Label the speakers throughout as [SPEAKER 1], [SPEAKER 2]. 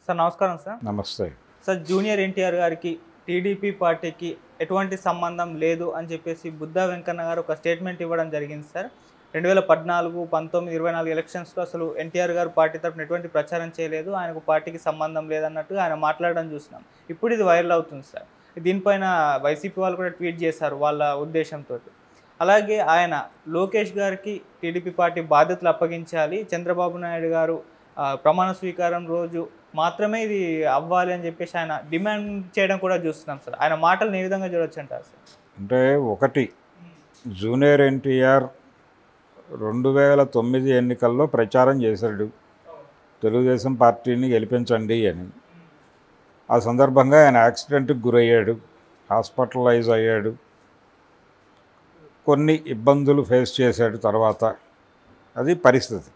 [SPEAKER 1] Sir నమస్కారం sir.
[SPEAKER 2] నమస్తే.
[SPEAKER 1] Sir junior NTR గారికి టీడీపీ పార్టీకి ఎటువంటి సంబంధం లేదు అని చెప్పేసి బుద్ధా వెంకన్న గారు ఒక స్టేట్మెంట్ ఇవ్వడం జరిగింది సార్. 2014, 19, 24 ఎలక్షన్స్లో అసలు ఎన్టీఆర్ గారు పార్టీ తరఫున ఎటువంటి ప్రచారం చేయలేదు, ఆయనకు పార్టీకి సంబంధం లేదన్నట్టుగా ఆయన మాట్లాడడం చూసినాం. ఇప్పుడు ఇది వైరల్ అవుతుంది సార్. దీనిపైన వైసీపీ వాళ్ళు కూడా ట్వీట్ చేశారు వాళ్ళ ఉద్దేశంతో. అలాగే ఆయన లోకేష్ గారికి టీడీపీ పార్టీ బాధ్యతలు అప్పగించాలి, చంద్రబాబు నాయుడు గారు ప్రమాణ స్వీకారం రోజు మాత్రమే ఇది అవ్వాలి అని చెప్పేసి ఆయన డిమాండ్ చేయడం కూడా చూస్తున్నాం సార్. ఆయన మాటలను ఏ విధంగా చూడొచ్చు అంటారు సార్?
[SPEAKER 2] అంటే ఒకటి, జూనియర్ ఎన్టీఆర్ 2009 ఎన్నికల్లో ప్రచారం చేశాడు, తెలుగుదేశం పార్టీని గెలిపించండి అని. ఆ సందర్భంగా ఆయన యాక్సిడెంట్కి గురయ్యాడు, హాస్పిటలైజ్ అయ్యాడు, కొన్ని ఇబ్బందులు ఫేస్ చేశాడు. తర్వాత అది పరిస్థితి.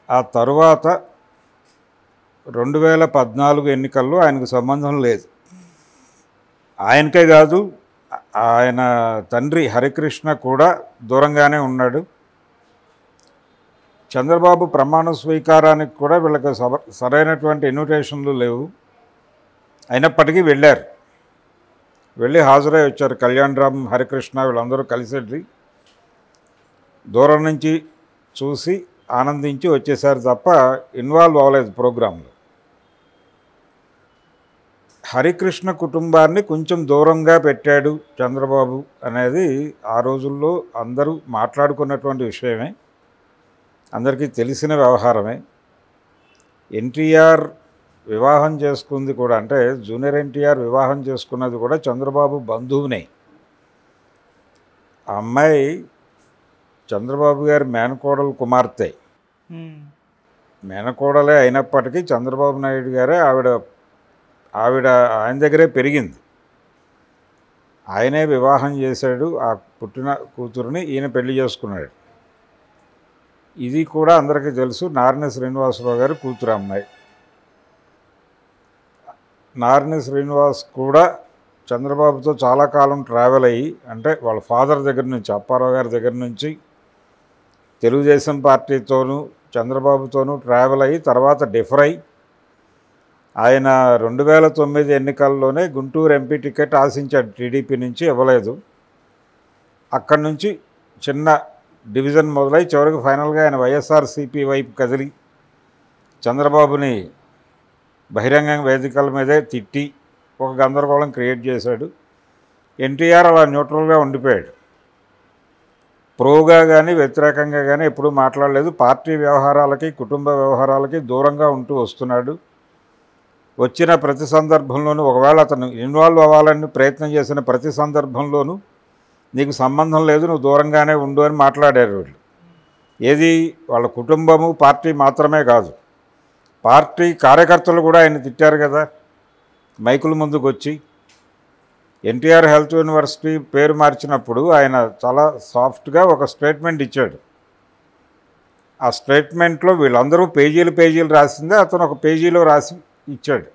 [SPEAKER 2] ఆ తర్వాత 2014 ఎన్నికల్లో ఆయనకు సంబంధం లేదు. ఆయనకే కాదు, ఆయన తండ్రి హరికృష్ణ కూడా దూరంగానే ఉన్నాడు. చంద్రబాబు ప్రమాణ స్వీకారానికి కూడా వీళ్ళకి సరైనటువంటి ఇన్విటేషన్లు లేవు. అయినప్పటికీ వెళ్ళారు, వెళ్ళి హాజరై వచ్చారు. కళ్యాణ్ రామ్, హరికృష్ణ వీళ్ళందరూ కలిసి దూరం నుంచి చూసి ఆనందించి వచ్చేసారు తప్ప ఇన్వాల్వ్ అవ్వలేదు ప్రోగ్రాంలో. హరికృష్ణ కుటుంబాన్ని కొంచెం దూరంగా పెట్టాడు చంద్రబాబు అనేది ఆ రోజుల్లో అందరూ మాట్లాడుకున్నటువంటి విషయమే, అందరికీ తెలిసిన వ్యవహారమే. ఎన్టీఆర్ వివాహం చేసుకుంది కూడా, అంటే జూనియర్ ఎన్టీఆర్ వివాహం చేసుకున్నది కూడా చంద్రబాబు బంధువునే. ఆ అమ్మాయి చంద్రబాబు గారి మేనకోడలు కుమార్తె. మేనకోడలే అయినప్పటికీ చంద్రబాబు నాయుడు గారే ఆవిడ ఆయన దగ్గరే పెరిగింది. ఆయనే వివాహం చేశాడు, ఆ పుట్టిన కూతురుని ఈయన పెళ్లి చేసుకున్నాడు. ఇది కూడా అందరికీ తెలుసు. నారిని శ్రీనివాసరావు గారి కూతురు అమ్మాయి. నారిని శ్రీనివాస్ కూడా చంద్రబాబుతో చాలా కాలం ట్రావెల్ అయ్యి, అంటే వాళ్ళ ఫాదర్ దగ్గర నుంచి, అప్పారావు గారి దగ్గర నుంచి తెలుగుదేశం పార్టీతోనూ చంద్రబాబుతోనూ ట్రావెల్ అయ్యి తర్వాత డిఫర్ అయ్యి ఆయన 2009 ఎన్నికల్లోనే గుంటూరు ఎంపీ టికెట్ ఆశించాడు, టీడీపీ నుంచి ఇవ్వలేదు. అక్కడి నుంచి చిన్న డివిజన్ మొదలై చివరికి ఫైనల్గా ఆయన వైఎస్ఆర్సీపీ వైపు కదిలి చంద్రబాబుని బహిరంగ వేదికల మీదే తిట్టి ఒక గందరగోళం క్రియేట్ చేశాడు. ఎన్టీఆర్ అలా న్యూట్రల్గా ఉండిపోయాడు. ప్రోగా కానీ వ్యతిరేకంగా కానీ ఎప్పుడూ మాట్లాడలేదు. పార్టీ వ్యవహారాలకి, కుటుంబ వ్యవహారాలకి దూరంగా ఉంటూ వస్తున్నాడు. వచ్చిన ప్రతి సందర్భంలోనూ, ఒకవేళ అతను ఇన్వాల్వ్ అవ్వాలని ప్రయత్నం చేసిన ప్రతి సందర్భంలోనూ నీకు సంబంధం లేదు, నువ్వు దూరంగానే ఉండు అని మాట్లాడారు వీళ్ళు. ఏది, వాళ్ళ కుటుంబము పార్టీ మాత్రమే కాదు, పార్టీ కార్యకర్తలు కూడా ఆయన తిట్టారు కదా మైకుల ముందుకు వచ్చి. ఎన్టీఆర్ హెల్త్ యూనివర్సిటీ పేరు మార్చినప్పుడు ఆయన చాలా సాఫ్ట్గా ఒక స్టేట్మెంట్ ఇచ్చాడు. ఆ స్టేట్మెంట్లో వీళ్ళందరూ పేజీలు రాసిందే అతను ఒక పేజీలో రాసి ఇచ్చాడు.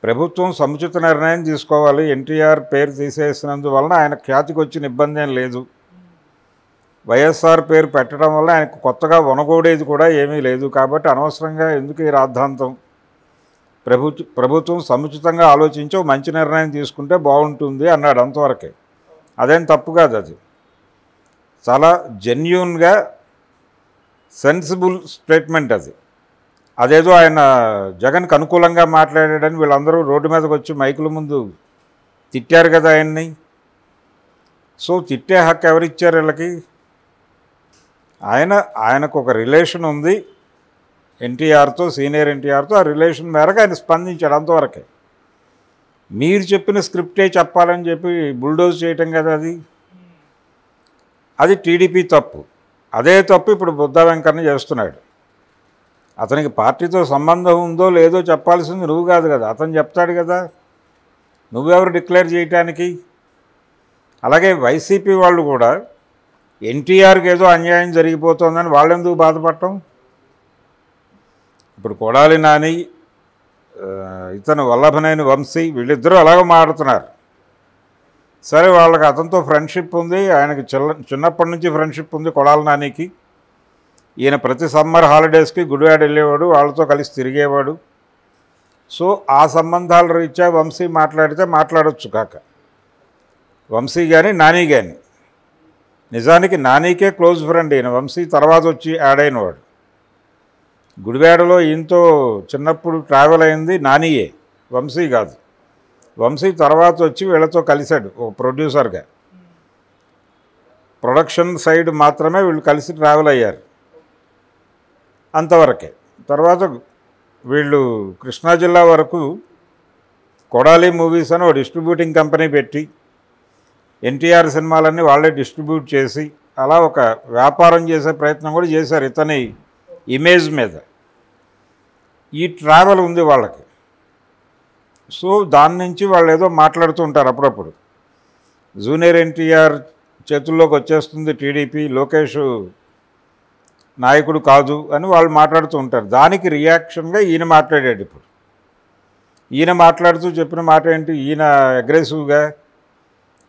[SPEAKER 2] ప్రభుత్వం సముచిత నిర్ణయం తీసుకోవాలి, ఎన్టీఆర్ పేరు తీసేసినందువలన ఆయన ఖ్యాతికి వచ్చిన ఇబ్బంది ఏం లేదు, వైఎస్ఆర్ పేరు పెట్టడం వల్ల ఆయనకు కొత్తగా వనగూడేది కూడా ఏమీ లేదు, కాబట్టి అనవసరంగా ఎందుకు ఈ రాద్ధాంతం, ప్రభుత్వం సముచితంగా ఆలోచించి మంచి నిర్ణయం తీసుకుంటే బాగుంటుంది అన్నాడు. అంతవరకే. అదేం తప్పు కాదు, అది చాలా జెన్యూన్గా సెన్సిబుల్ స్టేట్మెంట్ అది. అదేదో ఆయన జగన్కి అనుకూలంగా మాట్లాడాడని వీళ్ళందరూ రోడ్డు మీదకి వచ్చి మైకుల ముందు తిట్టారు కదా ఆయన్ని. సో తిట్టే హక్కు ఎవరిచ్చారు వీళ్ళకి? ఆయనకు ఒక రిలేషన్ ఉంది ఎన్టీఆర్తో, సీనియర్ ఎన్టీఆర్తో. ఆ రిలేషన్ మేరకు ఆయన స్పందించాడు, అంతవరకే. మీరు చెప్పిన స్క్రిప్టే చెప్పాలని చెప్పి బుల్డోజ్ చేయటం కదా అది టీడీపీ తప్పు. అదే తప్పు ఇప్పుడు బుద్ధా వెంకన్న చేస్తున్నాడు. అతనికి పార్టీతో సంబంధం ఉందో లేదో చెప్పాల్సింది నువ్వు కాదు కదా, అతను చెప్తాడు కదా, నువ్వెవరు డిక్లేర్ చేయటానికి? అలాగే వైసీపీ వాళ్ళు కూడా ఎన్టీఆర్కి ఏదో అన్యాయం జరిగిపోతుందని వాళ్ళెందుకు బాధపడటం? ఇప్పుడు కొడాలి నాని, ఇతను వల్లభనేని వంశీ వీళ్ళిద్దరూ అలాగే మాట్లాడుతున్నారు. సరే, వాళ్ళకి అతనితో ఫ్రెండ్షిప్ ఉంది, ఆయనకి చిన్నప్పటి నుంచి ఫ్రెండ్షిప్ ఉంది కొడాలి నానికి. ఈయన ప్రతి సమ్మర్ హాలిడేస్కి గుడివాడ వెళ్ళేవాడు, వాళ్ళతో కలిసి తిరిగేవాడు. సో ఆ సంబంధాల రీత్యా వంశీ మాట్లాడితే మాట్లాడొచ్చు కాక, వంశీ కానీ నాని కానీ. నిజానికి నానీకే క్లోజ్ ఫ్రెండ్ ఈయన, వంశీ తర్వాత వచ్చి యాడ్ అయినవాడు. గుడివాడలో ఈయనతో చిన్నప్పుడు ట్రావెల్ అయింది నానియే, వంశీ కాదు. వంశీ తర్వాత వచ్చి వీళ్ళతో కలిశాడు ఒక ప్రొడ్యూసర్గా. ప్రొడక్షన్ సైడ్ మాత్రమే వీళ్ళు కలిసి ట్రావెల్ అయ్యారు, అంతవరకే. తర్వాత వీళ్ళు కృష్ణా జిల్లా వరకు కొడాలి మూవీస్ అని ఒక డిస్ట్రిబ్యూటింగ్ కంపెనీ పెట్టి ఎన్టీఆర్ సినిమాలన్నీ వాళ్ళే డిస్ట్రిబ్యూట్ చేసి అలా ఒక వ్యాపారం చేసే ప్రయత్నం కూడా చేశారు ఇతని ఇమేజ్ మీద. ఈ ట్రావెల్ ఉంది వాళ్ళకి. సో దాని నుంచి వాళ్ళు ఏదో మాట్లాడుతూ ఉంటారు అప్పుడప్పుడు. జూనియర్ ఎన్టీఆర్ చేతుల్లోకి వచ్చేస్తుంది టీడీపీ, లోకేష్ నాయకుడు కాదు అని వాళ్ళు మాట్లాడుతూ ఉంటారు. దానికి రియాక్షన్గా ఈయన మాట్లాడాడు. ఇప్పుడు ఈయన మాట్లాడుతూ చెప్పిన మాట ఏంటి, ఈయన అగ్రెసివ్గా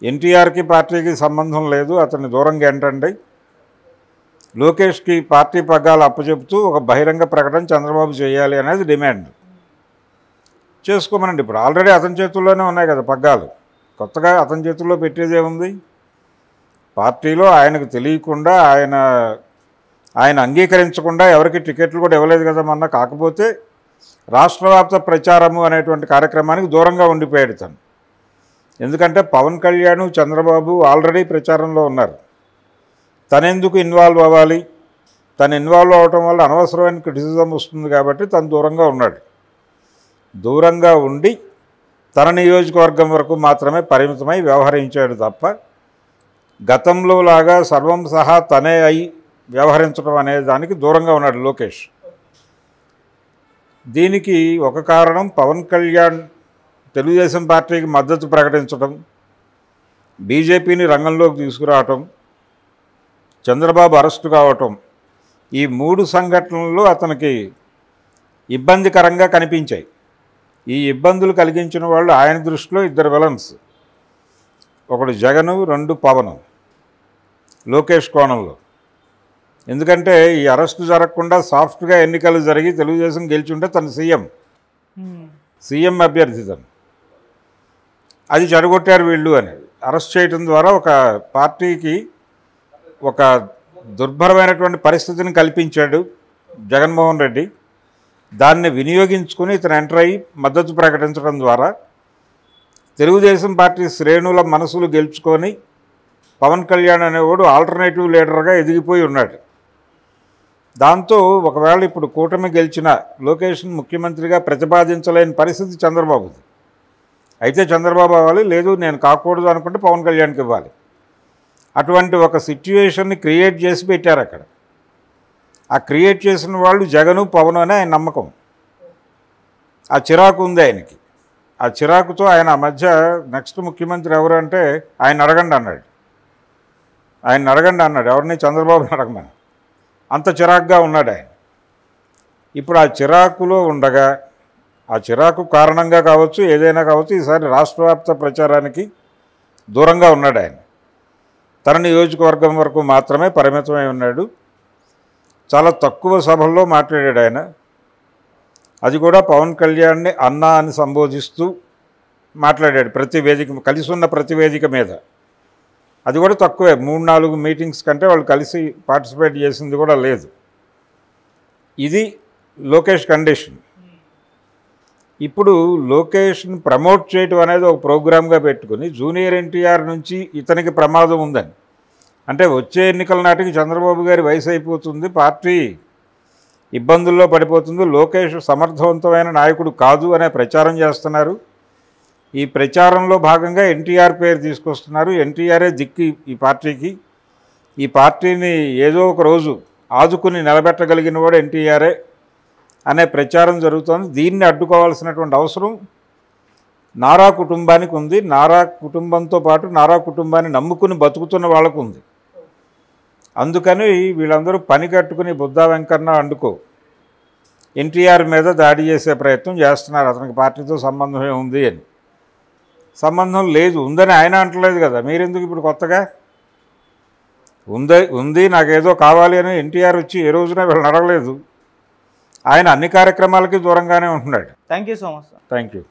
[SPEAKER 2] ఎన్టీఆర్కి పార్టీకి సంబంధం లేదు, అతన్ని దూరంగా ఏంటండి, లోకేష్కి పార్టీ పగ్గాలు అప్పచెప్తూ ఒక బహిరంగ ప్రకటన చంద్రబాబు చేయాలి అనేది డిమాండ్ చేసుకోమనండి. ఇప్పుడు ఆల్రెడీ అతని చేతుల్లోనే ఉన్నాయి కదా పగ్గాలు, కొత్తగా అతని చేతుల్లో పెట్టేదే ఉంది. పార్టీలో ఆయనకు తెలియకుండా ఆయన అంగీకరించకుండా ఎవరికి టికెట్లు కూడా ఇవ్వలేదు కదా మొన్న. కాకపోతే రాష్ట్రవ్యాప్త ప్రచారము అనేటువంటి కార్యక్రమానికి దూరంగా ఉండిపోయాడు తను. ఎందుకంటే పవన్ కళ్యాణ్, చంద్రబాబు ఆల్రెడీ ప్రచారంలో ఉన్నారు. తనెందుకు ఇన్వాల్వ్ అవ్వాలి, తను ఇన్వాల్వ్ అవ్వటం వల్ల అనవసరమైన క్రిటిసిజం వస్తుంది కాబట్టి తను దూరంగా ఉన్నాడు. దూరంగా ఉండి తన నియోజకవర్గం వరకు మాత్రమే పరిమితమై వ్యవహరించాడు తప్ప గతంలో లాగా సర్వం సహా తనే అయి వ్యవహరించడం అనే దానికి దూరంగా ఉన్నాడు లోకేష్. దీనికి ఒక కారణం పవన్ కళ్యాణ్ తెలుగుదేశం పార్టీకి మద్దతు ప్రకటించడం, బీజేపీని రంగంలోకి తీసుకురావటం, చంద్రబాబు అరెస్టు కావటం, ఈ 3 సంఘటనలు అతనికి ఇబ్బందికరంగా కనిపించాయి. ఈ ఇబ్బందులు కలిగించిన వాళ్ళు ఆయన దృష్టిలో 2 విలన్స్, ఒకడు జగను, 2 పవన్ లోకేష్ కోణంలో. ఎందుకంటే ఈ అరెస్టు జరగకుండా సాఫ్ట్గా ఎన్నికలు జరిగి తెలుగుదేశం గెలిచుంటే తను సీఎం అభ్యర్థి తను, అది చెడగొట్టారు వీళ్ళు అని అరెస్ట్ చేయడం ద్వారా ఒక పార్టీకి ఒక దుర్భరమైనటువంటి పరిస్థితిని కల్పించాడు జగన్మోహన్ రెడ్డి. దాన్ని వినియోగించుకుని ఇతను ఎంటర్ అయ్యి మద్దతు ప్రకటించడం ద్వారా తెలుగుదేశం పార్టీ శ్రేణుల మనసులు గెలుచుకొని పవన్ కళ్యాణ్ అనేవాడు ఆల్టర్నేటివ్ లీడర్గా ఎదిగిపోయి ఉన్నాడు. దాంతో ఒకవేళ ఇప్పుడు కూటమి గెలిచిన లోకేష్ను ముఖ్యమంత్రిగా ప్రతిపాదించలేని పరిస్థితి చంద్రబాబుది. అయితే చంద్రబాబు అవ్వాలి, లేదు నేను కాకూడదు అనుకుంటే పవన్ కళ్యాణ్కి ఇవ్వాలి. అటువంటి ఒక సిచ్యువేషన్ని క్రియేట్ చేసి పెట్టారు అక్కడ. ఆ క్రియేట్ చేసిన వాళ్ళు జగను, పవన్ అనే ఆయన నమ్మకం. ఆ చిరాకు ఉంది ఆయనకి. ఆ చిరాకుతో ఆయన ఆ మధ్య నెక్స్ట్ ముఖ్యమంత్రి ఎవరు అంటే ఆయన అడగండి అన్నాడు. ఎవరిని, చంద్రబాబుని అడగమని. అంత చిరాకుగా ఉన్నాడు ఆయన. ఇప్పుడు ఆ చిరాకులో ఉండగా, ఆ చిరాకు కారణంగా కావచ్చు, ఏదైనా కావచ్చు, ఈసారి రాష్ట్రవ్యాప్త ప్రచారానికి దూరంగా ఉన్నాడు ఆయన. తన నియోజకవర్గం వరకు మాత్రమే పరిమితమై ఉన్నాడు. చాలా తక్కువ సభల్లో మాట్లాడాడు ఆయన. అది కూడా పవన్ కళ్యాణ్ని అన్నా అని సంబోధిస్తూ మాట్లాడాడు ప్రతి వేదిక, కలిసి ఉన్న ప్రతి వేదిక మీద. అది కూడా తక్కువే, 3-4 మీటింగ్స్ కంటే వాళ్ళు కలిసి పార్టిసిపేట్ చేసింది కూడా లేదు. ఇది లోకేష్ కండిషన్. ఇప్పుడు లోకేష్ని ప్రమోట్ చేయటం అనేది ఒక ప్రోగ్రామ్గా పెట్టుకుని జూనియర్ ఎన్టీఆర్ నుంచి ఇతనికి ప్రమాదం ఉందని, అంటే వచ్చే ఎన్నికల నాటికి చంద్రబాబు గారి వయసు అయిపోతుంది, పార్టీ ఇబ్బందుల్లో పడిపోతుంది, లోకేష్ సమర్థవంతమైన నాయకుడు కాదు అనే ప్రచారం చేస్తున్నారు. ఈ ప్రచారంలో భాగంగా ఎన్టీఆర్ పేరు తీసుకొస్తున్నారు. ఎన్టీఆరే దిక్కు ఈ పార్టీకి. ఈ పార్టీని ఏదో ఒక రోజు ఆదుకుని నిలబెట్టగలిగిన వాడు ఎన్టీఆరే అనే ప్రచారం జరుగుతోంది. దీన్ని అడ్డుకోవాల్సినటువంటి అవసరం నారా కుటుంబానికి ఉంది. నారా కుటుంబంతో పాటు నారా కుటుంబాన్ని నమ్ముకుని బతుకుతున్న వాళ్ళకు ఉంది. అందుకని వీళ్ళందరూ పని కట్టుకుని బుద్ధా వెంకన్న అండుకో ఎన్టీఆర్ మీద దాడి చేసే ప్రయత్నం చేస్తున్నారు. అతనికి పార్టీతో సంబంధమే ఉంది అని. సంబంధం లేదు, ఉందని ఆయన అంటలేదు కదా, మీరెందుకు ఇప్పుడు కొత్తగా? ఉంది నాకేదో కావాలి అని ఎన్టీఆర్ వచ్చి ఏ రోజున వీళ్ళని అడగలేదు. ఆయన అన్ని కార్యక్రమాలకి దూరంగానే ఉంటున్నాడు.
[SPEAKER 1] Thank you so much sir.
[SPEAKER 2] Thank you.